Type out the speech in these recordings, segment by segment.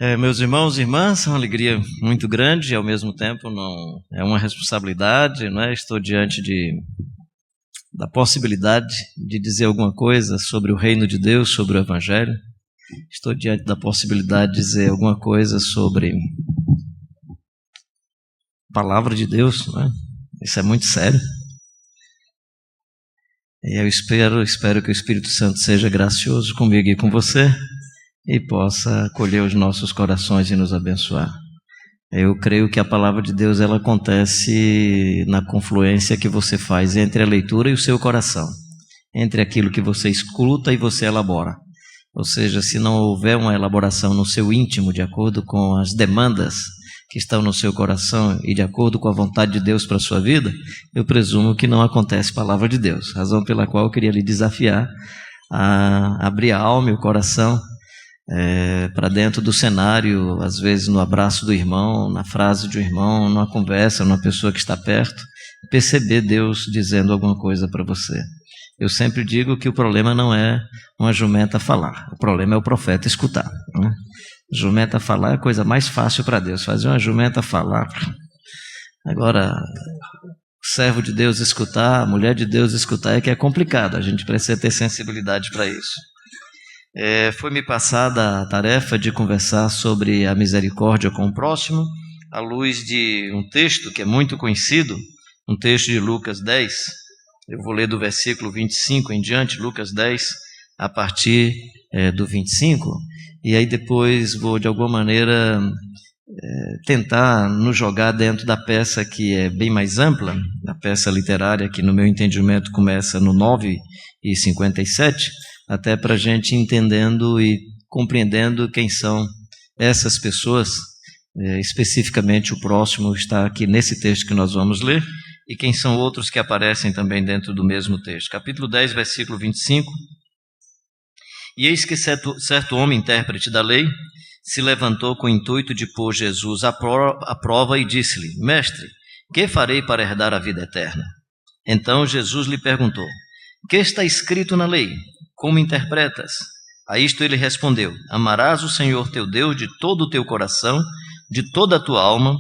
Meus irmãos e irmãs, é uma alegria muito grande e ao mesmo tempo não é uma responsabilidade, não é? Estou diante da possibilidade de dizer alguma coisa sobre o reino de Deus, sobre o Evangelho. Estou diante da possibilidade de dizer alguma coisa sobre a palavra de Deus, não é? Isso é muito sério. E eu espero que o Espírito Santo seja gracioso comigo e com você e possa acolher os nossos corações e nos abençoar. Eu creio que a palavra de Deus ela acontece na confluência que você faz entre a leitura e o seu coração, entre aquilo que você escuta e você elabora. Ou seja, se não houver uma elaboração no seu íntimo, de acordo com as demandas que estão no seu coração e de acordo com a vontade de Deus para a sua vida, eu presumo que não acontece palavra de Deus. Razão pela qual eu queria lhe desafiar a abrir a alma e o coração para dentro do cenário, às vezes no abraço do irmão, na frase de um irmão, numa conversa, numa pessoa que está perto, perceber Deus dizendo alguma coisa para você. Eu sempre digo que o problema não é uma jumenta falar, o problema é o profeta escutar, né? Jumenta falar é a coisa mais fácil para Deus, fazer uma jumenta falar. Agora, o servo de Deus escutar, a mulher de Deus escutar é que é complicado, a gente precisa ter sensibilidade para isso. Foi-me passada a tarefa de conversar sobre a misericórdia com o próximo, à luz de um texto que é muito conhecido, um texto de Lucas 10. Eu vou ler do versículo 25 em diante, Lucas 10, a partir do 25, e aí depois vou, de alguma maneira, tentar nos jogar dentro da peça que é bem mais ampla, da peça literária que, no meu entendimento, começa no 9:57, até para a gente entendendo e compreendendo quem são essas pessoas, especificamente o próximo está aqui nesse texto que nós vamos ler, e quem são outros que aparecem também dentro do mesmo texto. Capítulo 10, versículo 25. E eis que certo homem, intérprete da lei, se levantou com o intuito de pôr Jesus à prova e disse-lhe: Mestre, que farei para herdar a vida eterna? Então Jesus lhe perguntou: Que está escrito na lei? Como interpretas? A isto ele respondeu: Amarás o Senhor teu Deus de todo o teu coração, de toda a tua alma,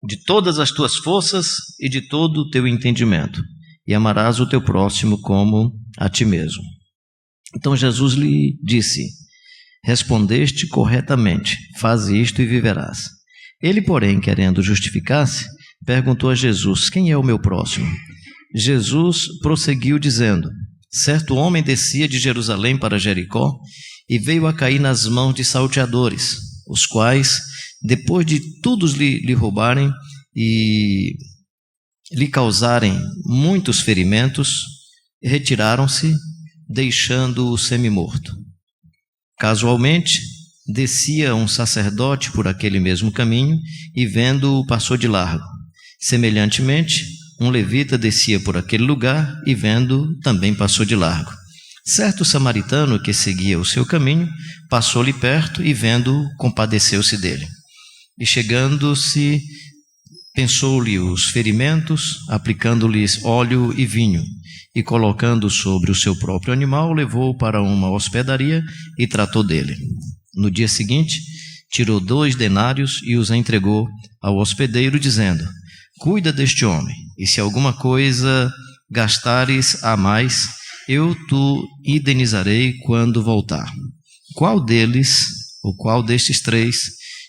de todas as tuas forças e de todo o teu entendimento, e amarás o teu próximo como a ti mesmo. Então Jesus lhe disse: Respondeste corretamente, faz isto e viverás. Ele, porém, querendo justificar-se, perguntou a Jesus: Quem é o meu próximo? Jesus prosseguiu dizendo: Certo homem descia de Jerusalém para Jericó e veio a cair nas mãos de salteadores, os quais, depois de todos lhe roubarem e lhe causarem muitos ferimentos, retiraram-se, deixando-o semi-morto. Casualmente, descia um sacerdote por aquele mesmo caminho e, vendo-o, passou de largo. Semelhantemente, um levita descia por aquele lugar e, vendo-o, também passou de largo. Certo samaritano que seguia o seu caminho passou-lhe perto e, vendo-o, compadeceu-se dele. E chegando-se, pensou-lhe os ferimentos, aplicando-lhes óleo e vinho, e colocando sobre o seu próprio animal, levou-o para uma hospedaria e tratou dele. No dia seguinte, tirou 2 denários e os entregou ao hospedeiro, dizendo: Cuida deste homem, e se alguma coisa gastares a mais, eu te indenizarei quando voltar. Qual destes 3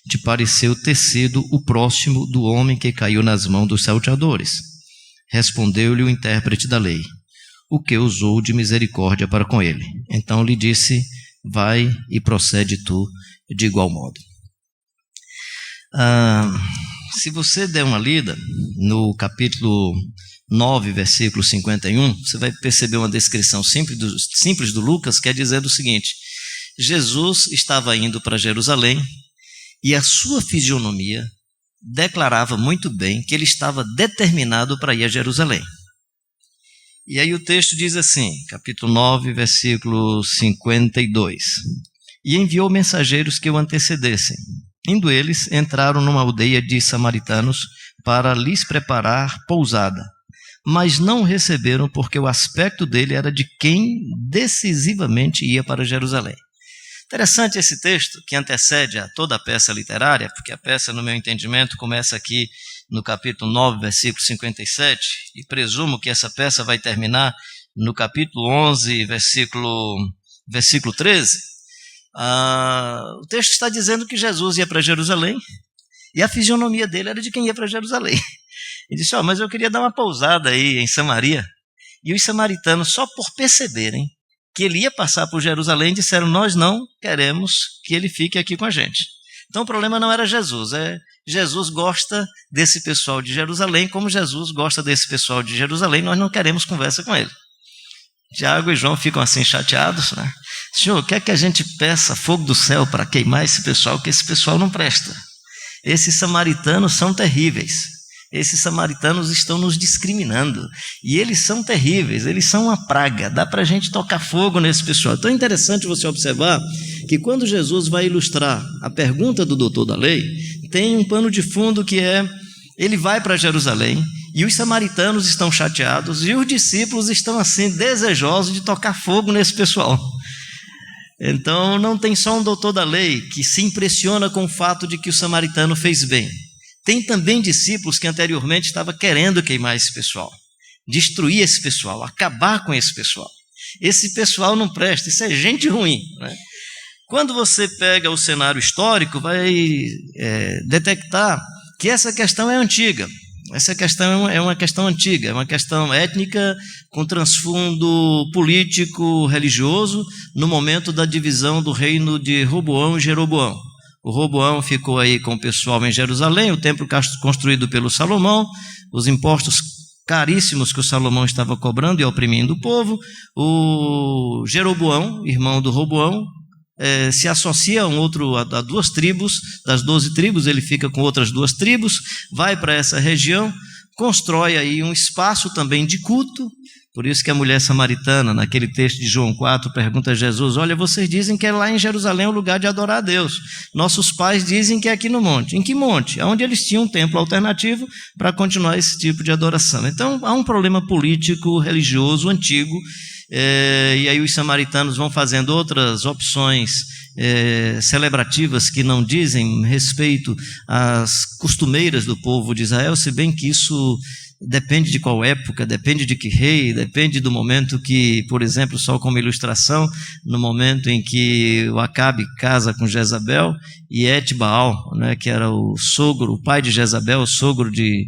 te pareceu ter sido o próximo do homem que caiu nas mãos dos salteadores? Respondeu-lhe o intérprete da lei: O que usou de misericórdia para com ele? Então lhe disse: Vai e procede tu de igual modo. Se você der uma lida no capítulo 9, versículo 51, você vai perceber uma descrição simples do Lucas, que é dizer o seguinte: Jesus estava indo para Jerusalém e a sua fisionomia declarava muito bem que ele estava determinado para ir a Jerusalém. E aí o texto diz assim, capítulo 9, versículo 52. E enviou mensageiros que o antecedessem. Indo eles, entraram numa aldeia de samaritanos para lhes preparar pousada. Mas não o receberam porque o aspecto dele era de quem decisivamente ia para Jerusalém. Interessante esse texto que antecede a toda a peça literária, porque a peça, no meu entendimento, começa aqui no capítulo 9, versículo 57, e presumo que essa peça vai terminar no capítulo 11, versículo 13. O texto está dizendo que Jesus ia para Jerusalém, e a fisionomia dele era de quem ia para Jerusalém. Ele disse, mas eu queria dar uma pousada aí em Samaria. E os samaritanos, só por perceberem que ele ia passar por Jerusalém, disseram, nós não queremos que ele fique aqui com a gente. Então o problema não era Jesus, Jesus gosta desse pessoal de Jerusalém, como Jesus gosta desse pessoal de Jerusalém, nós não queremos conversa com ele. Tiago e João ficam assim chateados, né? Senhor, quer que a gente peça fogo do céu para queimar esse pessoal, que esse pessoal não presta. Esses samaritanos são terríveis. Esses samaritanos estão nos discriminando. E eles são terríveis, eles são uma praga. Dá para a gente tocar fogo nesse pessoal. Então é interessante você observar que quando Jesus vai ilustrar a pergunta do doutor da lei, tem um pano de fundo que ele vai para Jerusalém e os samaritanos estão chateados e os discípulos estão assim desejosos de tocar fogo nesse pessoal. Então não tem só um doutor da lei que se impressiona com o fato de que o samaritano fez bem. Tem também discípulos que anteriormente estavam querendo queimar esse pessoal, destruir esse pessoal, acabar com esse pessoal. Esse pessoal não presta, isso é gente ruim, né? Quando você pega o cenário histórico, vai detectar que essa questão é antiga. Essa questão é uma questão antiga, é uma questão étnica com transfundo político, religioso, no momento da divisão do reino de Roboão e Jeroboão. O Roboão ficou aí com o pessoal em Jerusalém, o templo construído pelo Salomão, os impostos caríssimos que o Salomão estava cobrando e oprimindo o povo. O Jeroboão, irmão do Roboão, se associa a duas tribos, das 12 tribos, ele fica com outras 2 tribos, vai para essa região, constrói aí um espaço também de culto. Por isso que a mulher samaritana, naquele texto de João 4, pergunta a Jesus, olha, vocês dizem que é lá em Jerusalém o lugar de adorar a Deus. Nossos pais dizem que é aqui no monte. Em que monte? Onde eles tinham um templo alternativo para continuar esse tipo de adoração. Então, há um problema político, religioso, antigo, e aí os samaritanos vão fazendo outras opções celebrativas que não dizem respeito às costumeiras do povo de Israel, se bem que isso depende de qual época, depende de que rei, depende do momento que, por exemplo, só como ilustração, no momento em que o Acabe casa com Jezabel e Etbaal, né, que era o pai de Jezabel, o sogro de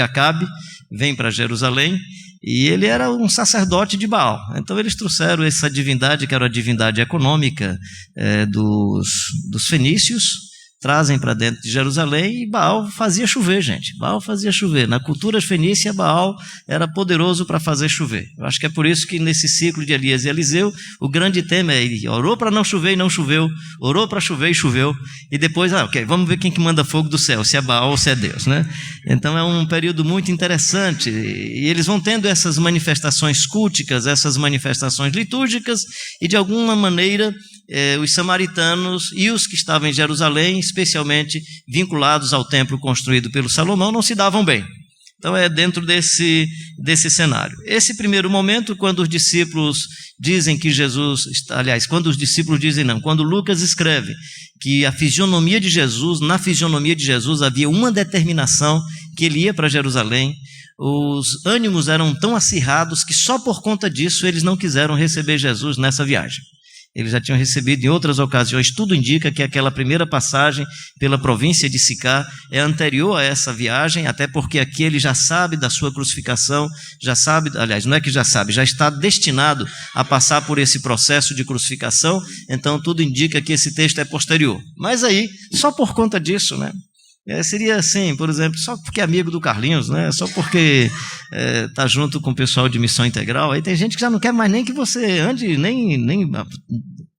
Acabe, vem para Jerusalém e ele era um sacerdote de Baal. Então eles trouxeram essa divindade, que era a divindade econômica dos fenícios, trazem para dentro de Jerusalém e Baal fazia chover, gente. Baal fazia chover. Na cultura fenícia, Baal era poderoso para fazer chover. Eu acho que é por isso que nesse ciclo de Elias e Eliseu, o grande tema é ele orou para não chover e não choveu, orou para chover e choveu, e depois, vamos ver quem que manda fogo do céu, se é Baal ou se é Deus, né? Então é um período muito interessante, e eles vão tendo essas manifestações culticas, essas manifestações litúrgicas, e de alguma maneira os samaritanos e os que estavam em Jerusalém, especialmente vinculados ao templo construído pelo Salomão, não se davam bem. Então é dentro desse cenário. Esse primeiro momento, quando os discípulos dizem que Jesus, aliás, quando os discípulos dizem não, quando Lucas escreve que na fisionomia de Jesus havia uma determinação, que ele ia para Jerusalém, os ânimos eram tão acirrados que só por conta disso eles não quiseram receber Jesus nessa viagem. Eles já tinham recebido em outras ocasiões. Tudo indica que aquela primeira passagem pela província de Sicar é anterior a essa viagem, até porque aqui ele já sabe da sua crucificação, já sabe, aliás, não é que já sabe, já está destinado a passar por esse processo de crucificação, então tudo indica que esse texto é posterior. Mas aí, só por conta disso, né? Seria assim, por exemplo, só porque é amigo do Carlinhos, né? Só porque está junto com o pessoal de Missão Integral. Aí tem gente que já não quer mais nem que você ande, nem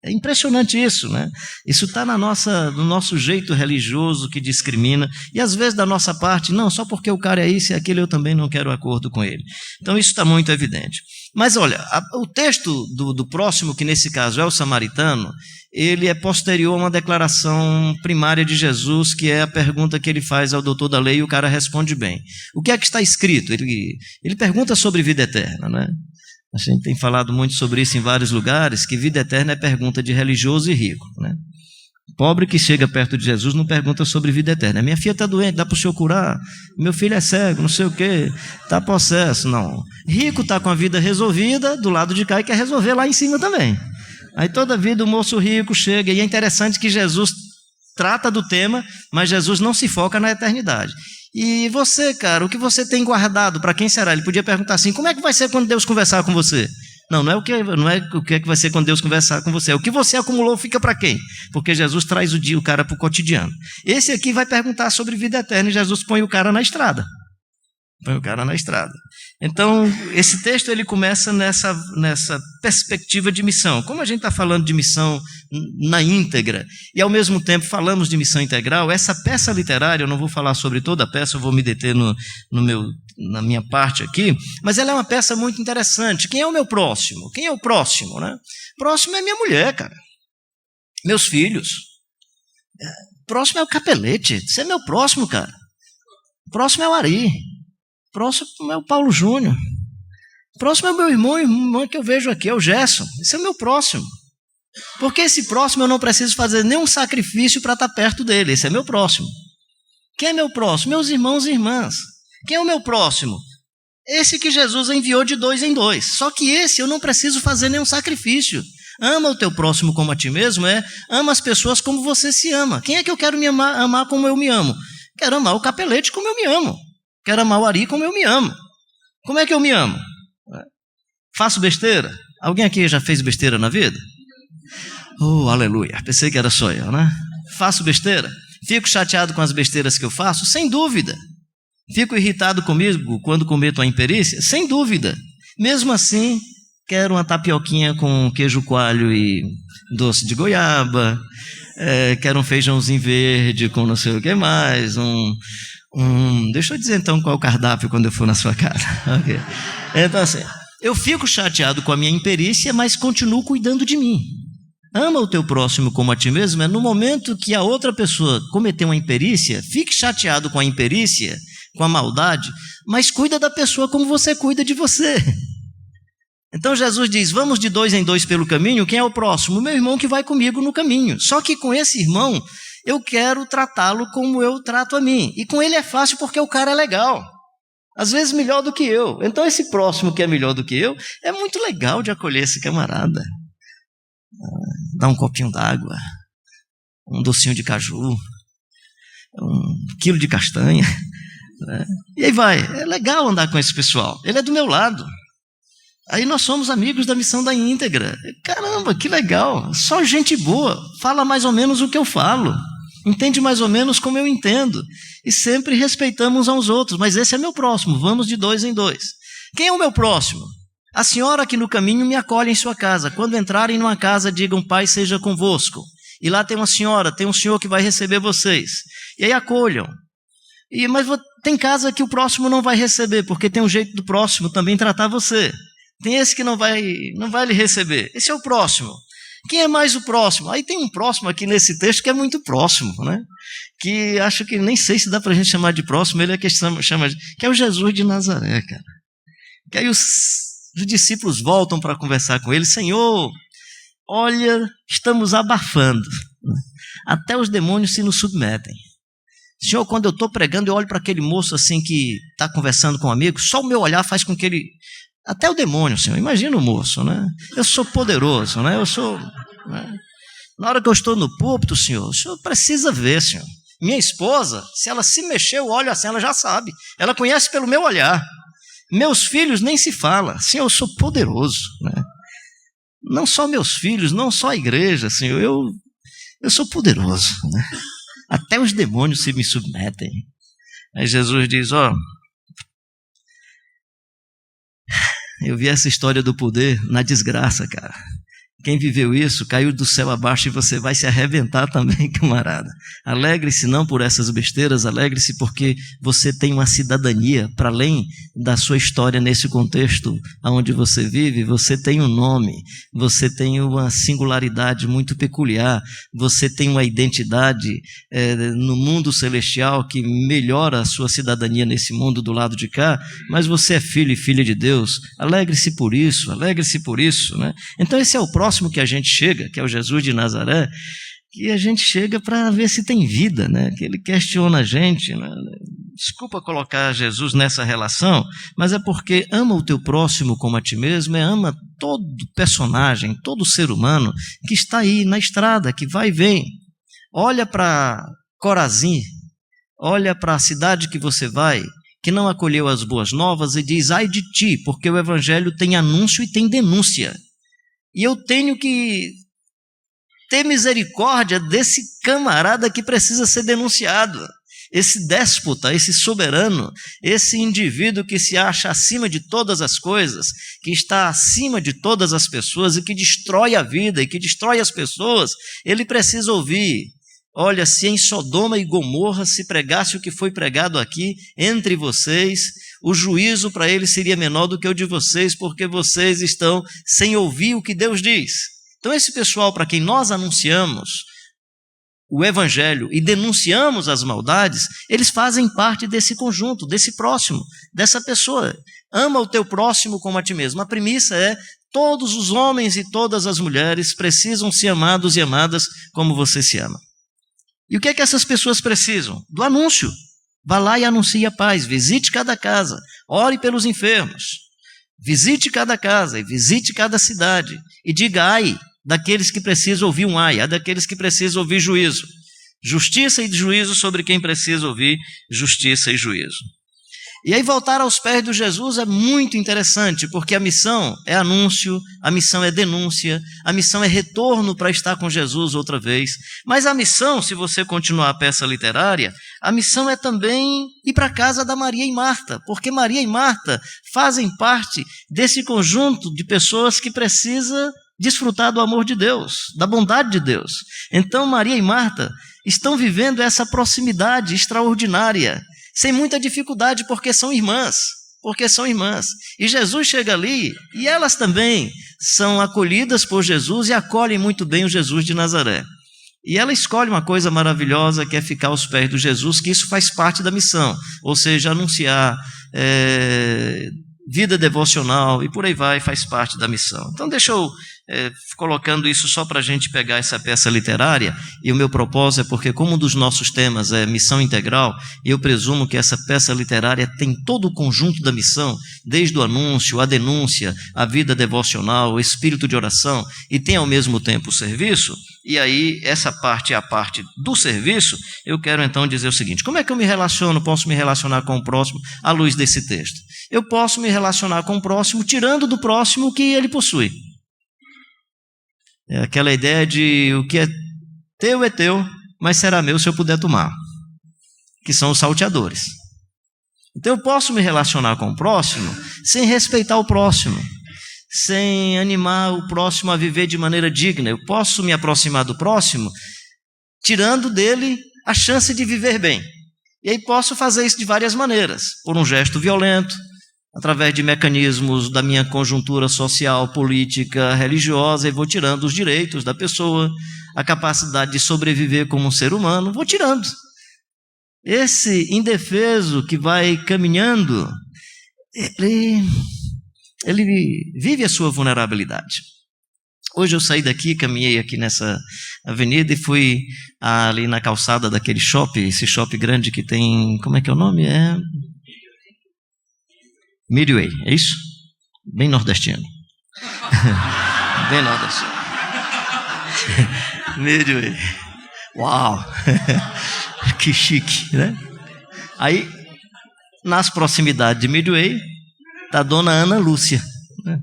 é impressionante isso, né? Isso está no nosso jeito religioso que discrimina, e às vezes da nossa parte, não, só porque o cara é isso e aquele eu também não quero acordo com ele. Então isso está muito evidente. Mas olha, o texto do próximo, que nesse caso é o samaritano, ele é posterior a uma declaração primária de Jesus, que é a pergunta que ele faz ao doutor da lei, e o cara responde bem. O que é que está escrito? Ele pergunta sobre vida eterna, né? A gente tem falado muito sobre isso em vários lugares, que vida eterna é pergunta de religioso e rico, né? Pobre que chega perto de Jesus não pergunta sobre vida eterna. Minha filha está doente, dá para o senhor curar? Meu filho é cego, não sei o quê, está possesso. Não. Rico está com a vida resolvida, do lado de cá, e quer resolver lá em cima também. Aí toda vida o moço rico chega, e é interessante que Jesus trata do tema, mas Jesus não se foca na eternidade. E você, cara, o que você tem guardado, para quem será? Ele podia perguntar assim, como é que vai ser quando Deus conversar com você? Não é o que é que vai ser quando Deus conversar com você. O que você acumulou fica para quem? Porque Jesus traz o cara para o cotidiano. Esse aqui vai perguntar sobre vida eterna e Jesus põe o cara na estrada. Então, esse texto ele começa nessa perspectiva de missão. Como a gente está falando de missão na íntegra e ao mesmo tempo falamos de missão integral, essa peça literária, eu não vou falar sobre toda a peça, eu vou me deter na minha parte aqui, mas ela é uma peça muito interessante. Quem é o meu próximo? Quem é o próximo, né? Próximo é minha mulher, cara. Meus filhos. Próximo é o Capelete. Você é meu próximo, cara. Próximo é o Ari. Próximo é o Paulo Júnior. Próximo é o meu irmão que eu vejo aqui, é o Gerson. Esse é o meu próximo. Porque esse próximo eu não preciso fazer nenhum sacrifício para estar perto dele. Esse é meu próximo. Quem é meu próximo? Meus irmãos e irmãs. Quem é o meu próximo? Esse que Jesus enviou de 2 em 2. Só que esse eu não preciso fazer nenhum sacrifício. Ama o teu próximo como a ti mesmo, ama as pessoas como você se ama. Quem é que eu quero me amar como eu me amo? Quero amar o Capelete como eu me amo. Quero amar o Ari como eu me amo. Como é que eu me amo? Faço besteira? Alguém aqui já fez besteira na vida? Oh, aleluia. Pensei que era só eu, né? Faço besteira? Fico chateado com as besteiras que eu faço? Sem dúvida. Fico irritado comigo quando cometo uma imperícia? Sem dúvida. Mesmo assim, quero uma tapioquinha com queijo coalho e doce de goiaba. Quero um feijãozinho verde com não sei o que mais. Deixa eu dizer então qual é o cardápio quando eu for na sua casa. Okay. Então assim, eu fico chateado com a minha imperícia, mas continuo cuidando de mim. Ama o teu próximo como a ti mesmo. É no momento que a outra pessoa cometer uma imperícia, fique chateado com a imperícia, com a maldade, mas cuida da pessoa como você cuida de você. Então Jesus diz, vamos de 2 em 2 pelo caminho. Quem é o próximo? O meu irmão que vai comigo no caminho. Só que com esse irmão eu quero tratá-lo como eu trato a mim. E com ele é fácil porque o cara é legal. Às vezes melhor do que eu. Então esse próximo que é melhor do que eu, é muito legal de acolher esse camarada. Dar um copinho d'água, um docinho de caju, 1 quilo de castanha. Né? E aí vai. É legal andar com esse pessoal. Ele é do meu lado. Aí nós somos amigos da missão da íntegra. Caramba, que legal. Só gente boa. Fala mais ou menos o que eu falo. Entende mais ou menos como eu entendo. E sempre respeitamos uns aos outros. Mas esse é meu próximo. Vamos de 2 em 2. Quem é o meu próximo? A senhora que no caminho me acolhe em sua casa. Quando entrarem numa casa, digam, Pai seja convosco. E lá tem uma senhora, tem um senhor que vai receber vocês. E aí acolham. Mas tem casa que o próximo não vai receber, porque tem um jeito do próximo também tratar você. Tem esse que não vai lhe receber. Esse é o próximo. Quem é mais o próximo? Aí tem um próximo aqui nesse texto que é muito próximo, né? Que acho que nem sei se dá para a gente chamar de próximo, ele é que chama que é o Jesus de Nazaré, cara. Que aí os discípulos voltam para conversar com ele. Senhor, olha, estamos abafando. Até os demônios se nos submetem. Senhor, quando eu estou pregando, eu olho para aquele moço assim que está conversando com um amigo, só o meu olhar faz com que ele... Até o demônio, Senhor, imagina o moço, né? Eu sou poderoso, né? Né? Na hora que eu estou no púlpito, o senhor precisa ver, Senhor. Minha esposa, se ela se mexer, eu olho assim, ela já sabe. Ela conhece pelo meu olhar. Meus filhos nem se fala. Senhor, eu sou poderoso, né? Não só meus filhos, não só a igreja, Senhor, eu sou poderoso, né? Até os demônios se me submetem. Aí Jesus diz, eu vi essa história do poder na desgraça, cara. Quem viveu isso caiu do céu abaixo e você vai se arrebentar também, camarada. Alegre-se não por essas besteiras, alegre-se porque você tem uma cidadania para além da sua história nesse contexto onde você vive. Você tem um nome, você tem uma singularidade muito peculiar, você tem uma identidade no mundo celestial que melhora a sua cidadania nesse mundo do lado de cá, mas você é filho e filha de Deus. Alegre-se por isso, né? Então esse é o próximo que a gente chega, que é o Jesus de Nazaré, que a gente chega para ver se tem vida, né? Que ele questiona a gente, né? Desculpa colocar Jesus nessa relação, mas é porque ama o teu próximo como a ti mesmo, ama todo personagem, todo ser humano que está aí na estrada, que vai e vem. Olha para Corazim, olha para a cidade que você vai, que não acolheu as boas novas e diz, ai de ti, porque o evangelho tem anúncio e tem denúncia. E eu tenho que ter misericórdia desse camarada que precisa ser denunciado. Esse déspota, esse soberano, esse indivíduo que se acha acima de todas as coisas, que está acima de todas as pessoas e que destrói a vida e que destrói as pessoas, ele precisa ouvir. Olha, se em Sodoma e Gomorra se pregasse o que foi pregado aqui entre vocês, o juízo para eles seria menor do que o de vocês, porque vocês estão sem ouvir o que Deus diz. Então esse pessoal para quem nós anunciamos o evangelho e denunciamos as maldades, eles fazem parte desse conjunto, desse próximo, dessa pessoa. Ama o teu próximo como a ti mesmo. A premissa é, todos os homens e todas as mulheres precisam ser amados e amadas como você se ama. E o que é que essas pessoas precisam? Do anúncio. Vá lá e anuncie a paz, visite cada casa, ore pelos enfermos, visite cada casa e visite cada cidade e diga ai daqueles que precisam ouvir um ai daqueles que precisam ouvir juízo. Justiça e juízo sobre quem precisa ouvir justiça e juízo. E aí voltar aos pés do Jesus é muito interessante, porque a missão é anúncio, a missão é denúncia, a missão é retorno para estar com Jesus outra vez. Mas a missão, se você continuar a peça literária, a missão é também ir para a casa da Maria e Marta, porque Maria e Marta fazem parte desse conjunto de pessoas que precisa desfrutar do amor de Deus, da bondade de Deus. Então Maria e Marta estão vivendo essa proximidade extraordinária, sem muita dificuldade, porque são irmãs. E Jesus chega ali e elas também são acolhidas por Jesus e acolhem muito bem o Jesus de Nazaré. E ela escolhe uma coisa maravilhosa, que é ficar aos pés do Jesus, que isso faz parte da missão, ou seja, anunciar vida devocional e por aí vai, faz parte da missão. Então deixa eu colocando isso só para a gente pegar essa peça literária, e o meu propósito é porque como um dos nossos temas é missão integral, e eu presumo que essa peça literária tem todo o conjunto da missão, desde o anúncio, a denúncia, a vida devocional, o espírito de oração, e tem ao mesmo tempo o serviço, e aí essa parte é a parte do serviço. Eu quero então dizer o seguinte: como é que eu posso me relacionar com o próximo à luz desse texto? Eu posso me relacionar com o próximo tirando do próximo o que ele possui. É aquela ideia de o que é teu, mas será meu se eu puder tomar, que são os salteadores. Então eu posso me relacionar com o próximo sem respeitar o próximo, sem animar o próximo a viver de maneira digna. Eu posso me aproximar do próximo tirando dele a chance de viver bem. E aí posso fazer isso de várias maneiras, por um gesto violento, através de mecanismos da minha conjuntura social, política, religiosa, e vou tirando os direitos da pessoa, a capacidade de sobreviver como um ser humano, vou tirando. Esse indefeso que vai caminhando, ele vive a sua vulnerabilidade. Hoje eu saí daqui, caminhei aqui nessa avenida e fui ali na calçada daquele shopping, esse shopping grande que tem, como é que é o nome? Midway, é isso? Bem nordestino. Bem nordestino. Midway. Uau! Que chique, né? Aí, nas proximidades de Midway, está a dona Ana Lúcia, né?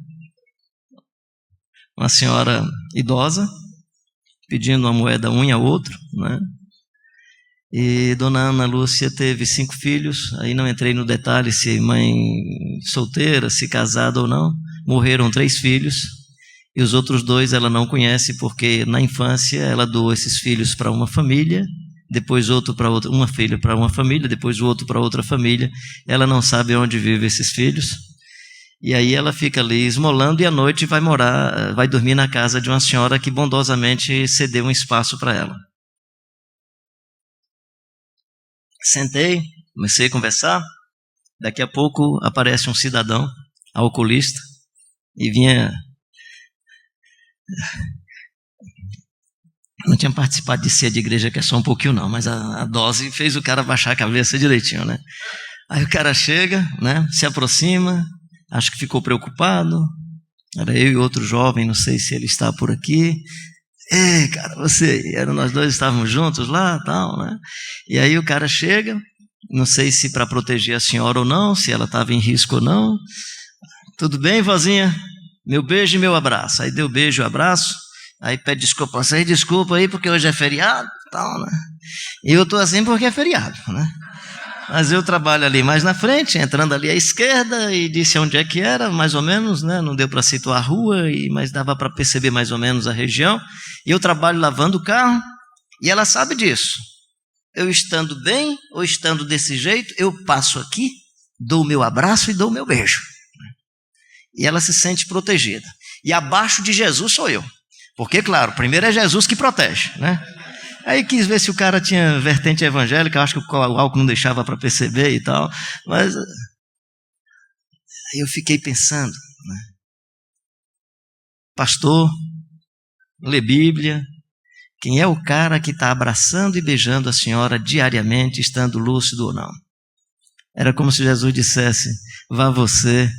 Uma senhora idosa, pedindo uma moeda um a outro, né? E dona Ana Lúcia teve 5 filhos, aí não entrei no detalhe se mãe solteira, se casada ou não. Morreram 3 filhos, E os outros 2 ela não conhece porque na infância ela doou esses filhos para uma família, depois outro para outra, uma filha para uma família, depois o outro para outra família. Ela não sabe onde vivem esses filhos. E aí ela fica ali esmolando e à noite vai dormir na casa de uma senhora que bondosamente cedeu um espaço para ela. Sentei, comecei a conversar. Daqui a pouco aparece um cidadão alcoolista e vinha... Não tinha participado de ceia de igreja, que é só um pouquinho não, mas a dose fez o cara baixar a cabeça direitinho, né? Aí o cara chega, né, se aproxima, acho que ficou preocupado. Era eu e outro jovem, não sei se ele está por aqui. Ei, cara, nós 2 estávamos juntos lá, tal, né? E aí o cara chega, não sei se para proteger a senhora ou não, se ela estava em risco ou não. Tudo bem, vozinha? Meu beijo e meu abraço. Aí deu beijo e abraço. Aí pede desculpa. Desculpa aí porque hoje é feriado, tal, né? E eu estou assim porque é feriado, né? Mas eu trabalho ali mais na frente, entrando ali à esquerda, e disse onde é que era, mais ou menos, né? Não deu para situar a rua, mas dava para perceber mais ou menos a região. E eu trabalho lavando o carro, e ela sabe disso. Eu estando bem, ou estando desse jeito, eu passo aqui, dou o meu abraço e dou o meu beijo. E ela se sente protegida. E abaixo de Jesus sou eu. Porque, claro, primeiro é Jesus que protege, né? Aí quis ver se o cara tinha vertente evangélica, acho que o álcool não deixava para perceber e tal, mas aí eu fiquei pensando, né? Pastor, lê Bíblia, quem é o cara que está abraçando e beijando a senhora diariamente, estando lúcido ou não? Era como se Jesus dissesse, vá você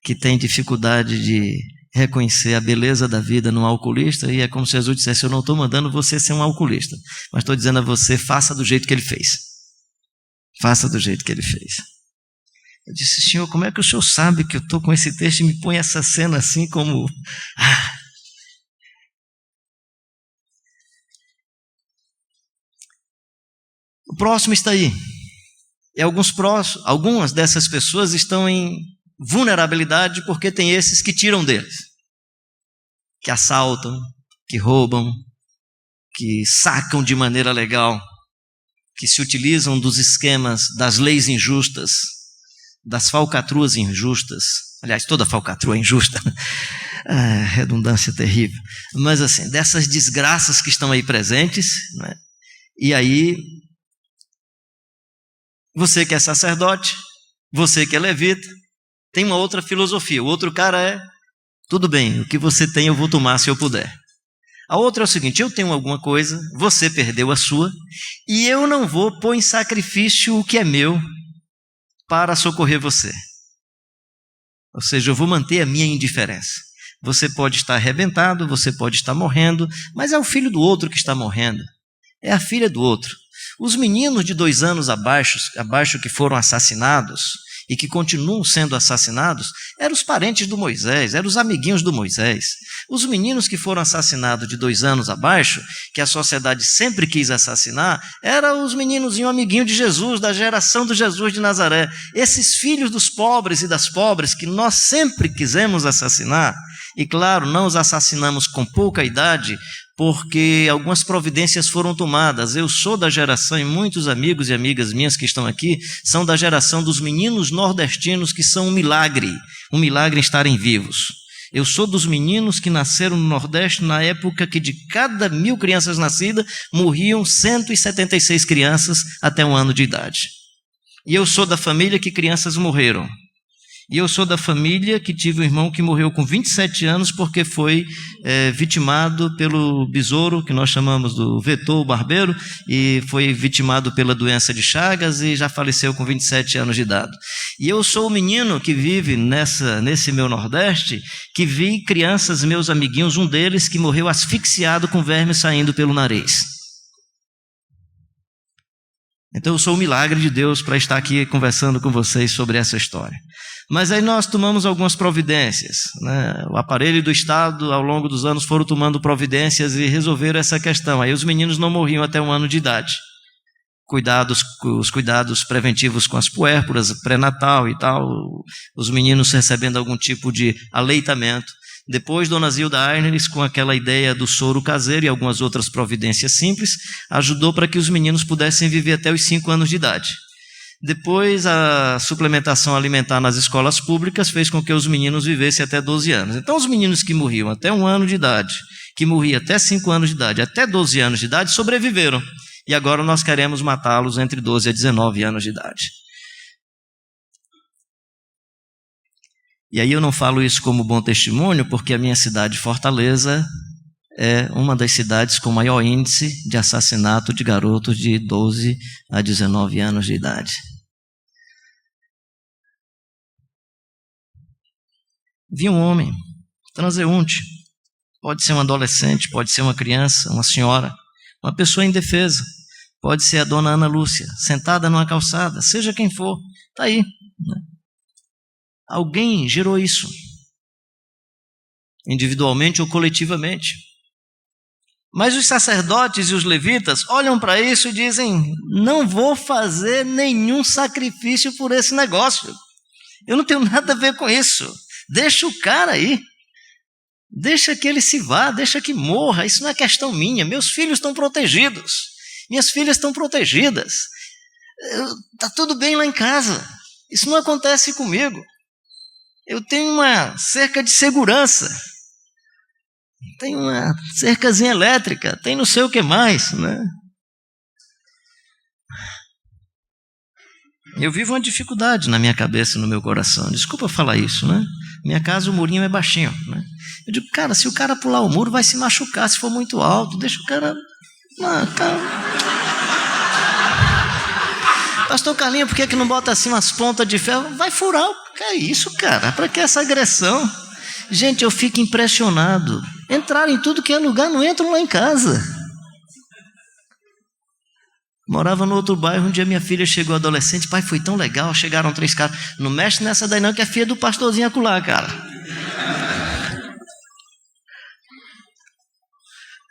que tem dificuldade de reconhecer a beleza da vida num alcoolista, e é como se Jesus dissesse, eu não estou mandando você ser um alcoolista, mas estou dizendo a você, faça do jeito que ele fez. Faça do jeito que ele fez. Eu disse, Senhor, como é que o Senhor sabe que eu estou com esse texto e me põe essa cena assim como... O próximo está aí. E algumas dessas pessoas estão em vulnerabilidade porque tem esses que tiram deles, que assaltam, que roubam, que sacam de maneira legal, que se utilizam dos esquemas das leis injustas, das falcatruas injustas. Aliás, toda falcatrua é injusta, redundância terrível, mas assim, dessas desgraças que estão aí presentes, né? E aí, você que é sacerdote, você que é levita, tem uma outra filosofia. O outro cara é, tudo bem, o que você tem eu vou tomar se eu puder. A outra é o seguinte, eu tenho alguma coisa, você perdeu a sua, e eu não vou pôr em sacrifício o que é meu para socorrer você. Ou seja, eu vou manter a minha indiferença. Você pode estar arrebentado, você pode estar morrendo, mas é o filho do outro que está morrendo. É a filha do outro. Os meninos de 2 anos abaixo que foram assassinados e que continuam sendo assassinados, eram os parentes do Moisés, eram os amiguinhos do Moisés. Os meninos que foram assassinados de 2 anos abaixo, que a sociedade sempre quis assassinar, eram os meninos amiguinho de Jesus, da geração do Jesus de Nazaré. Esses filhos dos pobres e das pobres que nós sempre quisemos assassinar, e claro, não os assassinamos com pouca idade, porque algumas providências foram tomadas. Eu sou da geração, e muitos amigos e amigas minhas que estão aqui, são da geração dos meninos nordestinos que são um milagre em estarem vivos. Eu sou dos meninos que nasceram no Nordeste na época que de cada 1000 crianças nascidas, morriam 176 crianças até 1 ano de idade. E eu sou da família que crianças morreram. E eu sou da família que tive um irmão que morreu com 27 anos porque foi vitimado pelo besouro, que nós chamamos do vetor, o barbeiro, e foi vitimado pela doença de Chagas e já faleceu com 27 anos de idade. E eu sou o menino que vive nesse meu Nordeste, que vi crianças, meus amiguinhos, um deles que morreu asfixiado com verme saindo pelo nariz. Então eu sou o milagre de Deus para estar aqui conversando com vocês sobre essa história. Mas aí nós tomamos algumas providências, né? O aparelho do Estado, ao longo dos anos, foram tomando providências e resolveram essa questão. Aí os meninos não morriam até 1 ano de idade. Os cuidados preventivos com as puérperas, pré-natal e tal, os meninos recebendo algum tipo de aleitamento. Depois, Dona Zilda Aires, com aquela ideia do soro caseiro e algumas outras providências simples, ajudou para que os meninos pudessem viver até os 5 anos de idade. Depois, a suplementação alimentar nas escolas públicas fez com que os meninos vivessem até 12 anos. Então, os meninos que morriam até 1 ano de idade, que morriam até 5 anos de idade, até 12 anos de idade, sobreviveram. E agora nós queremos matá-los entre 12 a 19 anos de idade. E aí eu não falo isso como bom testemunho, porque a minha cidade, Fortaleza, é uma das cidades com maior índice de assassinato de garotos de 12 a 19 anos de idade. Vi um homem, transeunte, pode ser um adolescente, pode ser uma criança, uma senhora, uma pessoa indefesa, pode ser a dona Ana Lúcia, sentada numa calçada, seja quem for, está aí, né? Alguém gerou isso, individualmente ou coletivamente. Mas os sacerdotes e os levitas olham para isso e dizem: não vou fazer nenhum sacrifício por esse negócio. Eu não tenho nada a ver com isso. Deixa o cara aí. Deixa que ele se vá, deixa que morra. Isso não é questão minha. Meus filhos estão protegidos. Minhas filhas estão protegidas. Está tudo bem lá em casa. Isso não acontece comigo. Eu tenho uma cerca de segurança, tem uma cercazinha elétrica, tem não sei o que mais, né? Eu vivo uma dificuldade na minha cabeça, no meu coração. Desculpa falar isso, né? Minha casa, o murinho é baixinho, né? Eu digo, cara, se o cara pular o muro, vai se machucar se for muito alto. Deixa o cara... Pastor Carlinhos, por que não bota assim umas pontas de ferro? Vai furar. Que é isso, cara? Para que essa agressão? Gente, eu fico impressionado. Entraram em tudo que é lugar, não entram lá em casa. Morava no outro bairro, um dia minha filha chegou adolescente. Pai, foi tão legal, chegaram 3 caras. Não mexe nessa daí não, que é filha do pastorzinho acolá, cara.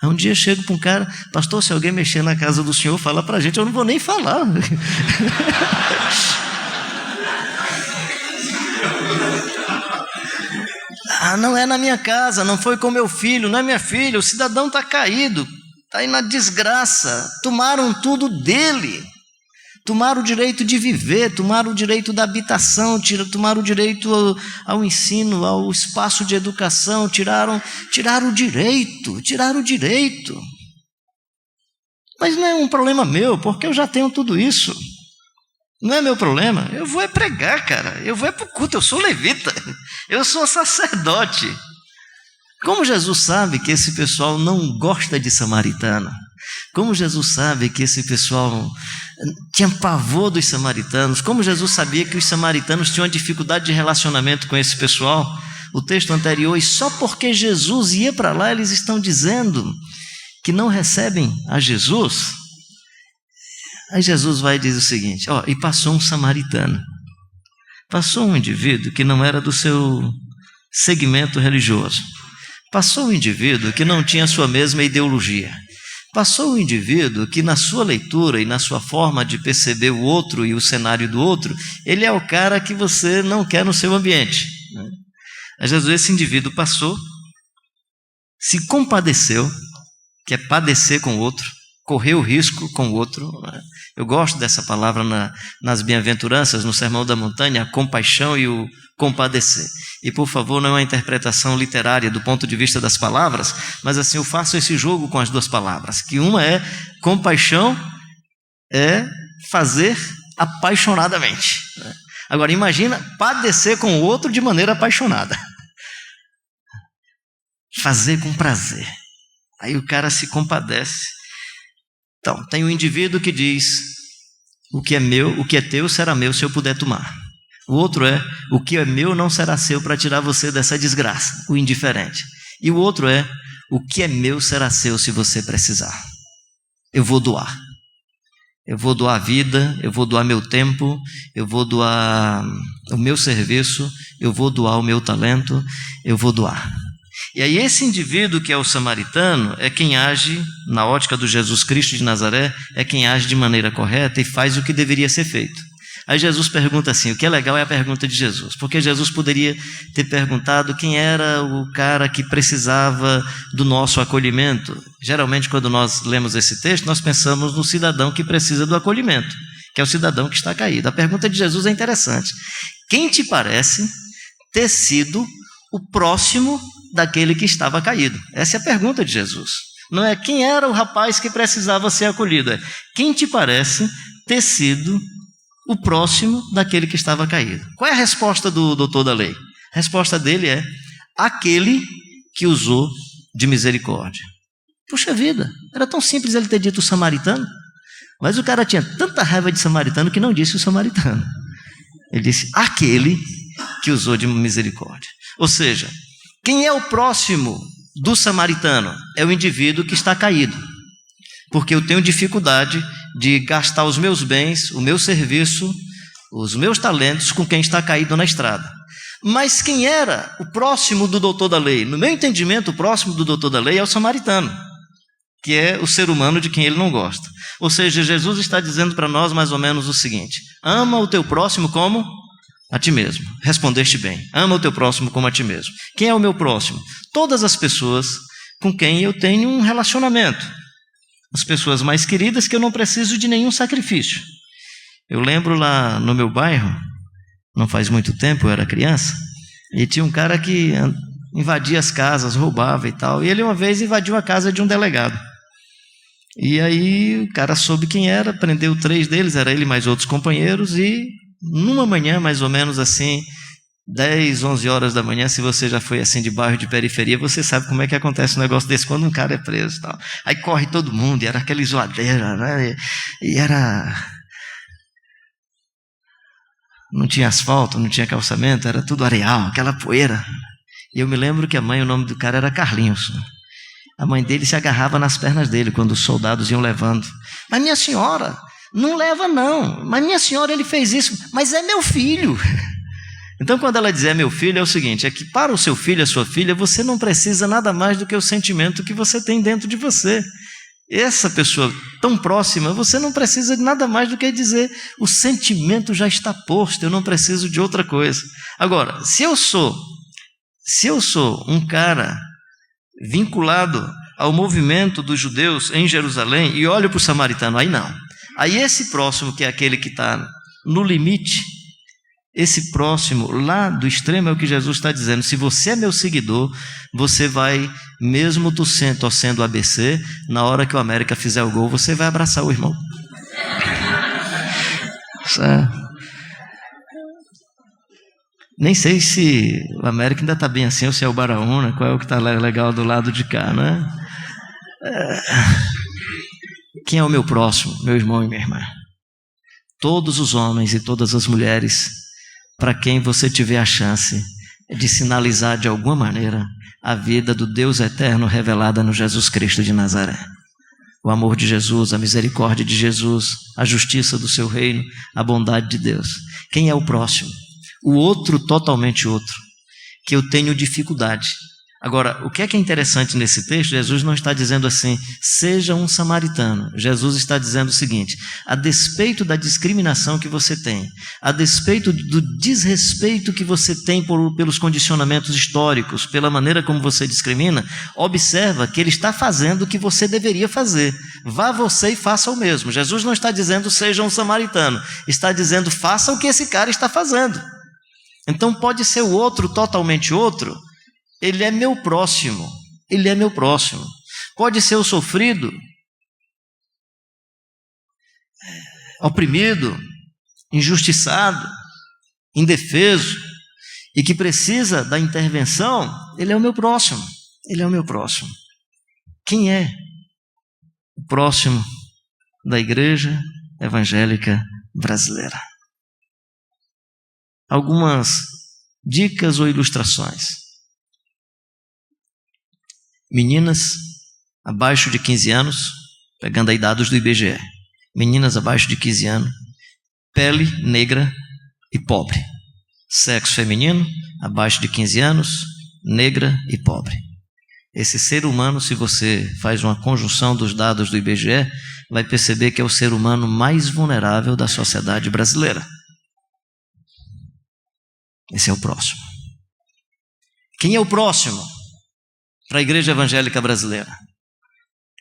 Aí um dia eu chego para um cara: pastor, se alguém mexer na casa do senhor, fala para a gente. Eu não vou nem falar. Não é na minha casa, não foi com meu filho, não é minha filha. O cidadão está caído, está aí na desgraça. Tomaram tudo dele. Tomaram o direito de viver, tomaram o direito da habitação, tomaram o direito ao ensino, ao espaço de educação, tiraram o direito. Mas não é um problema meu, porque eu já tenho tudo isso. Não é meu problema. Eu vou pregar, cara. Eu vou para o culto, eu sou levita. Eu sou sacerdote. Como Jesus sabe que esse pessoal não gosta de samaritano? Como Jesus sabe que esse pessoal tinha pavor dos samaritanos? Como Jesus sabia que os samaritanos tinham uma dificuldade de relacionamento com esse pessoal? O texto anterior: e só porque Jesus ia para lá, eles estão dizendo que não recebem a Jesus. Aí Jesus vai e diz o seguinte: e passou um samaritano. Passou um indivíduo que não era do seu segmento religioso. Passou um indivíduo que não tinha a sua mesma ideologia. Passou um indivíduo que, na sua leitura e na sua forma de perceber o outro e o cenário do outro, ele é o cara que você não quer no seu ambiente, né? Aí Jesus, esse indivíduo passou, se compadeceu, que é padecer com o outro, correr o risco com o outro, né? Eu gosto dessa palavra nas bem-aventuranças, no Sermão da Montanha, a compaixão e o compadecer. E, por favor, não é uma interpretação literária do ponto de vista das palavras, mas assim, eu faço esse jogo com as duas palavras, que uma é compaixão, é fazer apaixonadamente, né? Agora, imagina padecer com o outro de maneira apaixonada. Fazer com prazer. Aí o cara se compadece. Então, tem um indivíduo que diz: o que é meu, o que é teu será meu se eu puder tomar. O outro é: o que é meu não será seu para tirar você dessa desgraça, o indiferente. E o outro é: o que é meu será seu se você precisar. Eu vou doar. Eu vou doar a vida, eu vou doar meu tempo, eu vou doar o meu serviço, eu vou doar o meu talento, eu vou doar. E aí esse indivíduo que é o samaritano é quem age, na ótica do Jesus Cristo de Nazaré, é quem age de maneira correta e faz o que deveria ser feito. Aí Jesus pergunta assim, o que é legal é a pergunta de Jesus, porque Jesus poderia ter perguntado quem era o cara que precisava do nosso acolhimento. Geralmente, quando nós lemos esse texto, nós pensamos no cidadão que precisa do acolhimento, que é o cidadão que está caído. A pergunta de Jesus é interessante. Quem te parece ter sido o próximo daquele que estava caído? Essa é a pergunta de Jesus. Não é quem era o rapaz que precisava ser acolhido, é quem te parece ter sido o próximo daquele que estava caído. Qual é a resposta do doutor da lei? A resposta dele é aquele que usou de misericórdia. Puxa vida, era tão simples ele ter dito o samaritano, mas o cara tinha tanta raiva de samaritano que não disse o samaritano. Ele disse aquele que usou de misericórdia. Ou seja, quem é o próximo do samaritano? É o indivíduo que está caído, porque eu tenho dificuldade de gastar os meus bens, o meu serviço, os meus talentos com quem está caído na estrada. Mas quem era o próximo do doutor da lei? No meu entendimento, o próximo do doutor da lei é o samaritano, que é o ser humano de quem ele não gosta. Ou seja, Jesus está dizendo para nós mais ou menos o seguinte: ama o teu próximo como a ti mesmo. Respondeste bem, ama o teu próximo como a ti mesmo. Quem é o meu próximo? Todas as pessoas com quem eu tenho um relacionamento. As pessoas mais queridas que eu não preciso de nenhum sacrifício. Eu lembro lá no meu bairro, não faz muito tempo, eu era criança, e tinha um cara que invadia as casas, roubava e tal, e ele uma vez invadiu a casa de um delegado. E aí o cara soube quem era, prendeu 3 deles, era ele mais outros companheiros, e numa manhã mais ou menos assim, 10, 11 horas da manhã, se você já foi assim de bairro de periferia, você sabe como é que acontece um negócio desse quando um cara é preso e tal. Aí corre todo mundo, e era aquela zoadeira, né? E era... não tinha asfalto, não tinha calçamento, era tudo areal, aquela poeira. E eu me lembro que a mãe, o nome do cara era Carlinhos. A mãe dele se agarrava nas pernas dele quando os soldados iam levando. Mas minha senhora, não leva não. Mas minha senhora, ele fez isso. Mas é meu filho. Então, quando ela diz é meu filho, é o seguinte, é que para o seu filho, a sua filha, você não precisa nada mais do que o sentimento que você tem dentro de você. Essa pessoa tão próxima, você não precisa de nada mais do que dizer, o sentimento já está posto, eu não preciso de outra coisa. Agora, se eu sou um cara vinculado ao movimento dos judeus em Jerusalém e olho para o samaritano, aí não. Aí esse próximo, que é aquele que está no limite, esse próximo lá do extremo é o que Jesus está dizendo. Se você é meu seguidor, você vai, mesmo torcendo o ABC, na hora que o América fizer o gol, você vai abraçar o irmão. Nem sei se o América ainda está bem assim, ou se é o Baraúna, qual é o que está legal do lado de cá, né? Quem é o meu próximo? Meu irmão e minha irmã. Todos os homens e todas as mulheres para quem você tiver a chance de sinalizar de alguma maneira a vida do Deus eterno revelada no Jesus Cristo de Nazaré. O amor de Jesus, a misericórdia de Jesus, a justiça do seu reino, a bondade de Deus. Quem é o próximo? O outro, totalmente outro, que eu tenho dificuldade. Agora, o que é interessante nesse texto? Jesus não está dizendo assim, seja um samaritano. Jesus está dizendo o seguinte, a despeito da discriminação que você tem, a despeito do desrespeito que você tem pelos condicionamentos históricos, pela maneira como você discrimina, observa que ele está fazendo o que você deveria fazer. Vá você e faça o mesmo. Jesus não está dizendo seja um samaritano, está dizendo faça o que esse cara está fazendo. Então pode ser o outro, totalmente outro, ele é meu próximo, ele é meu próximo. Pode ser o sofrido, oprimido, injustiçado, indefeso, e que precisa da intervenção, ele é o meu próximo, ele é o meu próximo. Quem é o próximo da igreja evangélica brasileira? Algumas dicas ou ilustrações. Meninas abaixo de 15 anos, pegando aí dados do IBGE, meninas abaixo de 15 anos, pele negra e pobre, sexo feminino, abaixo de 15 anos, negra e pobre. Esse ser humano, se você faz uma conjunção dos dados do IBGE, vai perceber que é o ser humano mais vulnerável da sociedade brasileira. Esse é o próximo. Quem é o próximo para a igreja evangélica brasileira?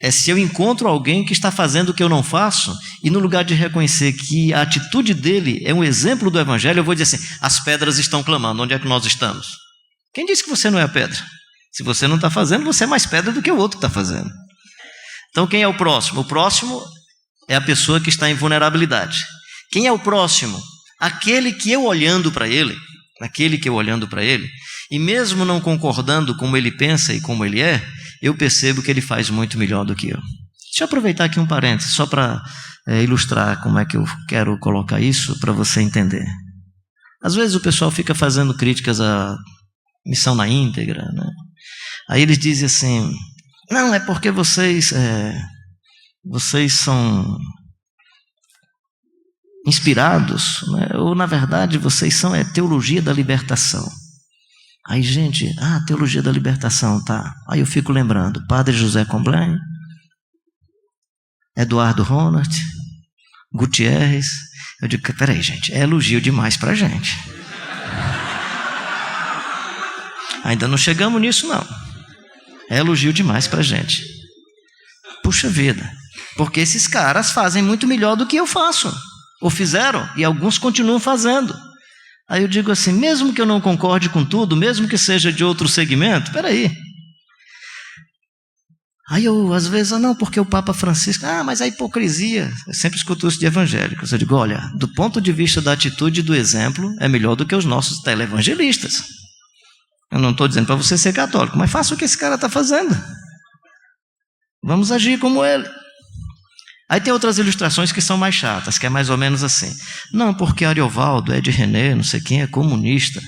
É se eu encontro alguém que está fazendo o que eu não faço, e no lugar de reconhecer que a atitude dele é um exemplo do evangelho, eu vou dizer assim: as pedras estão clamando, onde é que nós estamos? Quem disse que você não é a pedra? Se você não está fazendo, você é mais pedra do que o outro que está fazendo. Então quem é o próximo? O próximo é a pessoa que está em vulnerabilidade. Quem é o próximo? Aquele que eu olhando para ele, e mesmo não concordando como ele pensa e como ele é, eu percebo que ele faz muito melhor do que eu. Deixa eu aproveitar aqui um parênteses, só para ilustrar como é que eu quero colocar isso para você entender. Às vezes o pessoal fica fazendo críticas à missão na íntegra, né? Aí eles dizem assim: não, é porque vocês são inspirados, né? Ou na verdade vocês são teologia da libertação. Aí, gente, teologia da libertação, tá. Aí eu fico lembrando, Padre José Comblain, Eduardo Ronert, Gutierrez. Eu digo: peraí, gente, é elogio demais pra gente. Ainda não chegamos nisso, não. É elogio demais pra gente. Puxa vida, porque esses caras fazem muito melhor do que eu faço, ou fizeram, e alguns continuam fazendo. Aí eu digo assim: mesmo que eu não concorde com tudo, mesmo que seja de outro segmento, peraí. Aí eu, às vezes, não, porque o Papa Francisco, mas a hipocrisia, eu sempre escuto isso de evangélicos. Eu digo: olha, do ponto de vista da atitude e do exemplo, é melhor do que os nossos televangelistas. Eu não estou dizendo para você ser católico, mas faça o que esse cara está fazendo. Vamos agir como ele. Aí tem outras ilustrações que são mais chatas, que é mais ou menos assim: não, porque Ariovaldo, Ed René, não sei quem, é comunista.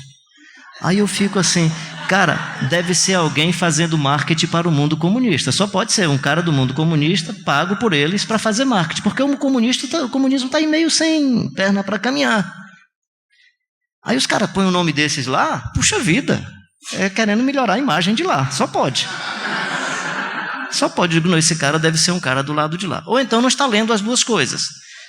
Aí eu fico assim: cara, deve ser alguém fazendo marketing para o mundo comunista. Só pode ser um cara do mundo comunista pago por eles para fazer marketing, porque o comunismo está aí meio sem perna para caminhar. Aí os caras põem o nome desses lá, puxa vida, querendo melhorar a imagem de lá, só pode. Só pode, digo, não, esse cara deve ser um cara do lado de lá. Ou então não está lendo as duas coisas.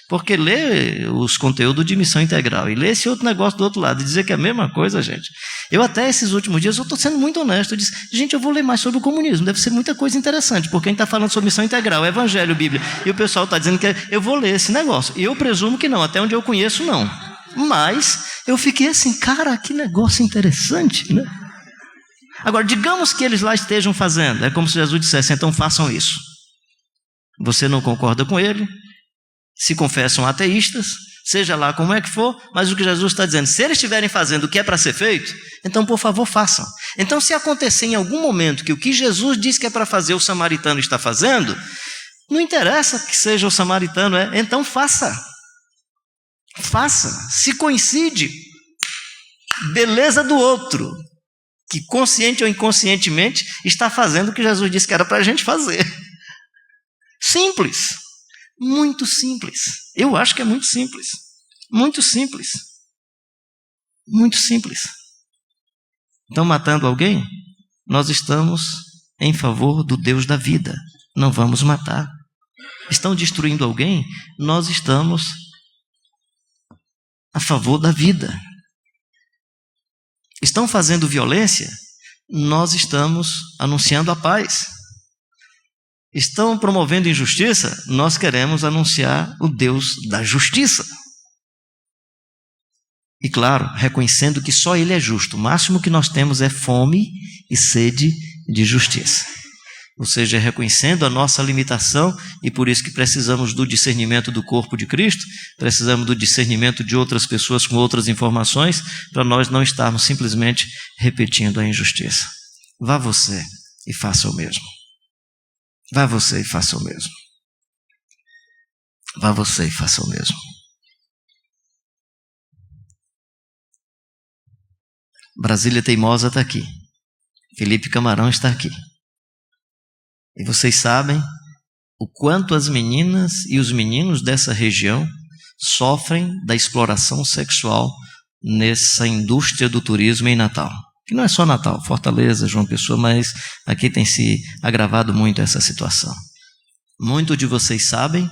Porque lê os conteúdos de missão integral e lê esse outro negócio do outro lado e dizer que é a mesma coisa, gente. Eu até esses últimos dias, eu estou sendo muito honesto. Eu disse: gente, eu vou ler mais sobre o comunismo. Deve ser muita coisa interessante, porque a gente está falando sobre missão integral, evangelho, Bíblia. E o pessoal está dizendo que eu vou ler esse negócio. E eu presumo que não, até onde eu conheço, não. Mas eu fiquei assim: cara, que negócio interessante, né? Agora, digamos que eles lá estejam fazendo. É como se Jesus dissesse: então façam isso. Você não concorda com ele, se confessam ateístas, seja lá como é que for, mas o que Jesus está dizendo: se eles estiverem fazendo o que é para ser feito, então por favor façam. Então, se acontecer em algum momento que o que Jesus diz que é para fazer o samaritano está fazendo, não interessa que seja o samaritano, então faça. Faça. Se coincide, beleza do outro, que consciente ou inconscientemente está fazendo o que Jesus disse que era para a gente fazer. Simples. Muito simples. Eu acho que é muito simples. Muito simples. Muito simples. Estão matando alguém? Nós estamos em favor do Deus da vida. Não vamos matar. Estão destruindo alguém? Nós estamos a favor da vida. Estão fazendo violência? Nós estamos anunciando a paz. Estão promovendo injustiça? Nós queremos anunciar o Deus da justiça. E claro, reconhecendo que só Ele é justo. O máximo que nós temos é fome e sede de justiça. Ou seja, reconhecendo a nossa limitação, e por isso que precisamos do discernimento do corpo de Cristo, precisamos do discernimento de outras pessoas com outras informações, para nós não estarmos simplesmente repetindo a injustiça. Vá você e faça o mesmo. Vá você e faça o mesmo. Vá você e faça o mesmo. Brasília Teimosa está aqui. Felipe Camarão está aqui. E vocês sabem o quanto as meninas e os meninos dessa região sofrem da exploração sexual nessa indústria do turismo em Natal. Que não é só Natal, Fortaleza, João Pessoa, mas aqui tem se agravado muito essa situação. Muitos de vocês sabem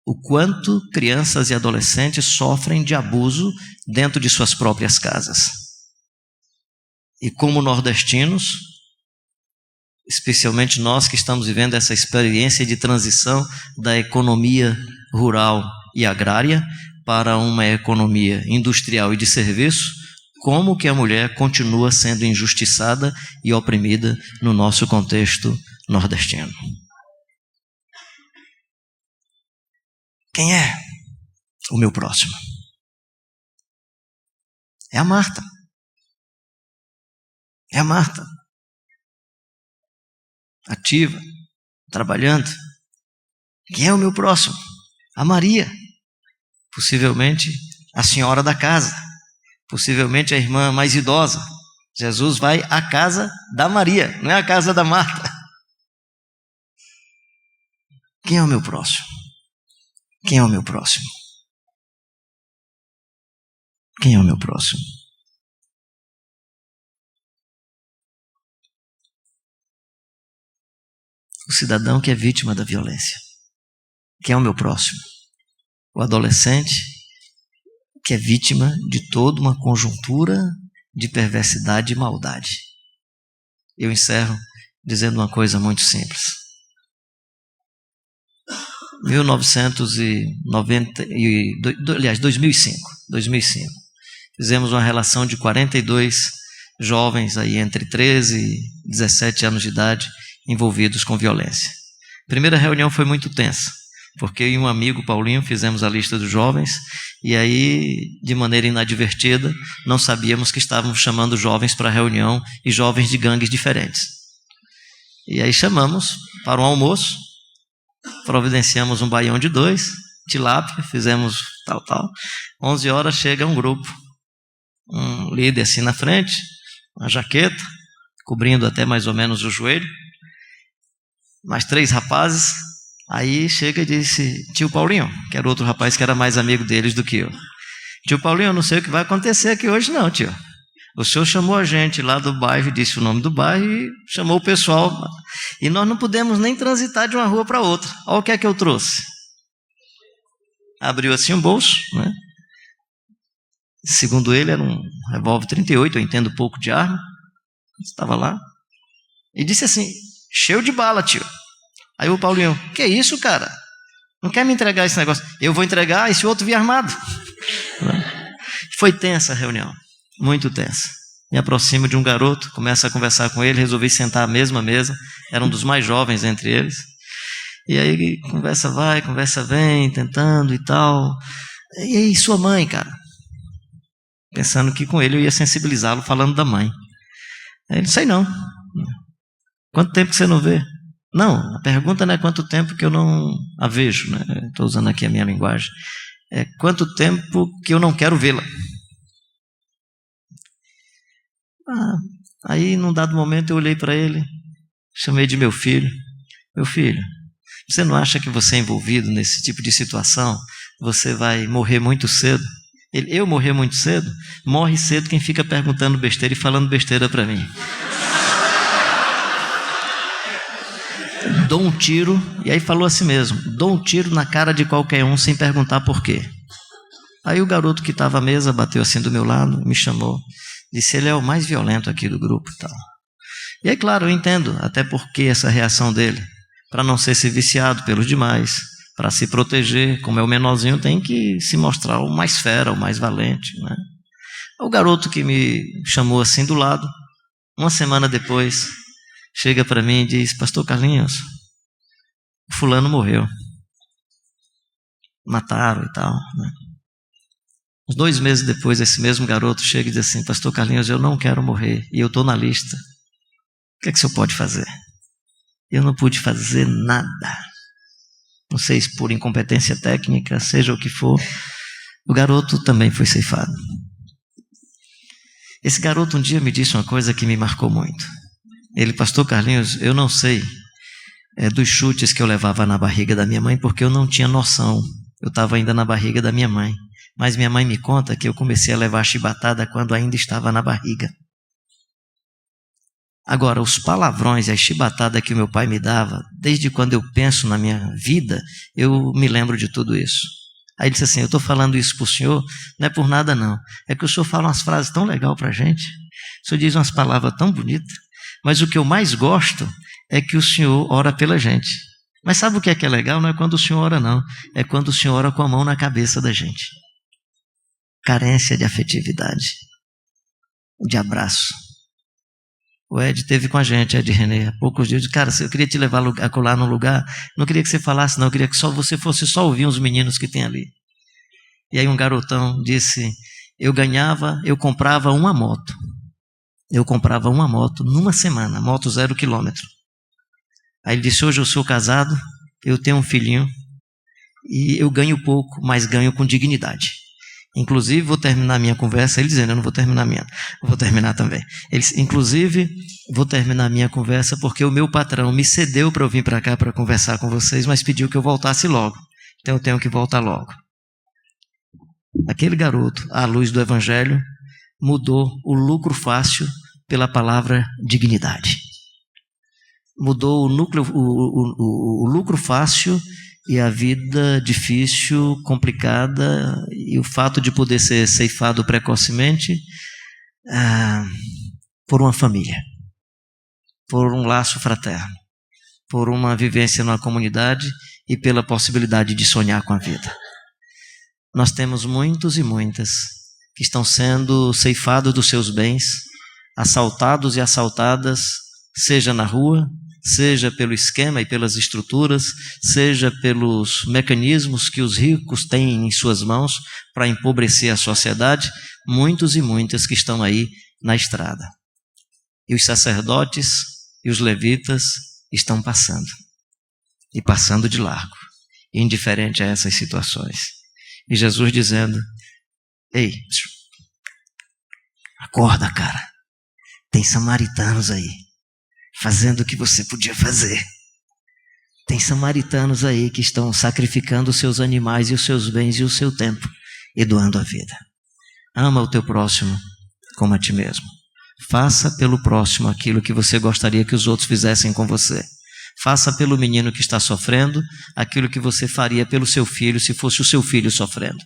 o quanto crianças e adolescentes sofrem de abuso dentro de suas próprias casas. E como nordestinos, especialmente nós que estamos vivendo essa experiência de transição da economia rural e agrária para uma economia industrial e de serviço, como que a mulher continua sendo injustiçada e oprimida no nosso contexto nordestino? Quem é o meu próximo? É a Marta. É a Marta. Ativa, trabalhando. Quem é o meu próximo? A Maria. Possivelmente a senhora da casa. Possivelmente a irmã mais idosa. Jesus vai à casa da Maria, não é a casa da Marta. Quem é o meu próximo? Quem é o meu próximo? Quem é o meu próximo? O cidadão que é vítima da violência. Quem é o meu próximo? O adolescente que é vítima de toda uma conjuntura de perversidade e maldade. Eu encerro dizendo uma coisa muito simples. 2005. Fizemos uma relação de 42 jovens aí entre 13 e 17 anos de idade envolvidos com violência. A primeira reunião foi muito tensa, porque eu e um amigo, Paulinho, fizemos a lista dos jovens e aí, de maneira inadvertida, não sabíamos que estávamos chamando jovens para a reunião e jovens de gangues diferentes. E aí chamamos para um almoço, providenciamos um baião de 2, tilápia, fizemos tal. 11 horas chega um grupo, um líder assim na frente, uma jaqueta, cobrindo até mais ou menos o joelho, mais 3 rapazes. Aí chega e disse, tio Paulinho, que era outro rapaz que era mais amigo deles do que eu. Tio Paulinho, eu não sei o que vai acontecer aqui hoje não, tio. O senhor chamou a gente lá do bairro, disse o nome do bairro e chamou o pessoal. E nós não pudemos nem transitar de uma rua para outra. Olha o que é que eu trouxe. Abriu assim um bolso, né? Segundo ele, era um revólver 38, eu entendo pouco de arma. Estava lá. E disse assim, cheio de bala, tio. Aí o Paulinho, que é isso, cara? Não quer me entregar esse negócio? Eu vou entregar e se o outro vir armado. Foi tensa a reunião, muito tensa. Me aproximo de um garoto, começo a conversar com ele, resolvi sentar à mesma mesa, era um dos mais jovens entre eles. E aí conversa vai, conversa vem, tentando e tal. E aí, sua mãe, cara? Pensando que com ele eu ia sensibilizá-lo falando da mãe. Aí ele, sei não. Quanto tempo que você não vê? Não, a pergunta não é quanto tempo que eu não a vejo, né? Estou usando aqui a minha linguagem. É quanto tempo que eu não quero vê-la. Aí, num dado momento, eu olhei para ele, chamei de meu filho. Meu filho, você não acha que você é envolvido nesse tipo de situação, você vai morrer muito cedo? Eu morrer muito cedo? Morre cedo quem fica perguntando besteira e falando besteira para mim. Dou um tiro, e aí falou assim mesmo, dou um tiro na cara de qualquer um sem perguntar por quê. Aí o garoto que estava à mesa bateu assim do meu lado, me chamou, disse, ele é o mais violento aqui do grupo e tal. E aí, claro, eu entendo, até porque essa reação dele, para não ser viciado pelos demais, para se proteger, como é o menorzinho, tem que se mostrar o mais fera, o mais valente, né? O garoto que me chamou assim do lado, uma semana depois, chega para mim e diz, pastor Carlinhos, o fulano morreu. Mataram e tal, né? Uns 2 meses depois, esse mesmo garoto chega e diz assim, pastor Carlinhos, eu não quero morrer, e eu estou na lista. O que é que o senhor pode fazer? Eu não pude fazer nada. Não sei se por incompetência técnica, seja o que for, o garoto também foi ceifado. Esse garoto um dia me disse uma coisa que me marcou muito. Ele, pastor Carlinhos, eu não sei dos chutes que eu levava na barriga da minha mãe, porque eu não tinha noção. Eu estava ainda na barriga da minha mãe. Mas minha mãe me conta que eu comecei a levar chibatada quando ainda estava na barriga. Agora, os palavrões e a chibatada que o meu pai me dava, desde quando eu penso na minha vida, eu me lembro de tudo isso. Aí ele disse assim, eu estou falando isso para o senhor, não é por nada não, é que o senhor fala umas frases tão legais para a gente, O senhor diz umas palavras tão bonitas, mas o que eu mais gosto é que o senhor ora pela gente. Mas sabe o que é legal? Não é quando o senhor ora, não. É quando o senhor ora com a mão na cabeça da gente. Carência de afetividade, de abraço. O Ed teve com a gente, Ed René, há poucos dias. Cara, eu queria te levar a colar num lugar, não queria que você falasse, não, eu queria que só você fosse só ouvir os meninos que tem ali. E aí um garotão disse, eu comprava uma moto. Eu comprava uma moto numa semana, moto 0 quilômetro. Aí ele disse, hoje eu sou casado, eu tenho um filhinho, e eu ganho pouco, mas ganho com dignidade. Inclusive, vou terminar minha conversa, ele dizendo, eu não vou terminar a minha, vou terminar também. Inclusive, vou terminar minha conversa porque o meu patrão me cedeu para eu vir para cá para conversar com vocês, mas pediu que eu voltasse logo. Então eu tenho que voltar logo. Aquele garoto, à luz do Evangelho, mudou o lucro fácil pela palavra dignidade. Mudou o lucro fácil e a vida difícil, complicada, e o fato de poder ser ceifado precocemente por uma família, por um laço fraterno, por uma vivência numa comunidade e pela possibilidade de sonhar com a vida. Nós temos muitos e muitas que estão sendo ceifados dos seus bens, assaltados e assaltadas, seja na rua, seja pelo esquema e pelas estruturas, seja pelos mecanismos que os ricos têm em suas mãos para empobrecer a sociedade, muitos e muitas que estão aí na estrada. E os sacerdotes e os levitas estão passando, e passando de largo, indiferente a essas situações. E Jesus dizendo, ei, acorda, cara, tem samaritanos aí, fazendo o que você podia fazer. Tem samaritanos aí que estão sacrificando os seus animais e os seus bens e o seu tempo e doando a vida. Ama o teu próximo como a ti mesmo. Faça pelo próximo aquilo que você gostaria que os outros fizessem com você. Faça pelo menino que está sofrendo aquilo que você faria pelo seu filho se fosse o seu filho sofrendo.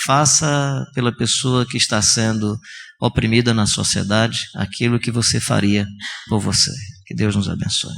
Faça pela pessoa que está sendo oprimida na sociedade aquilo que você faria por você. Que Deus nos abençoe.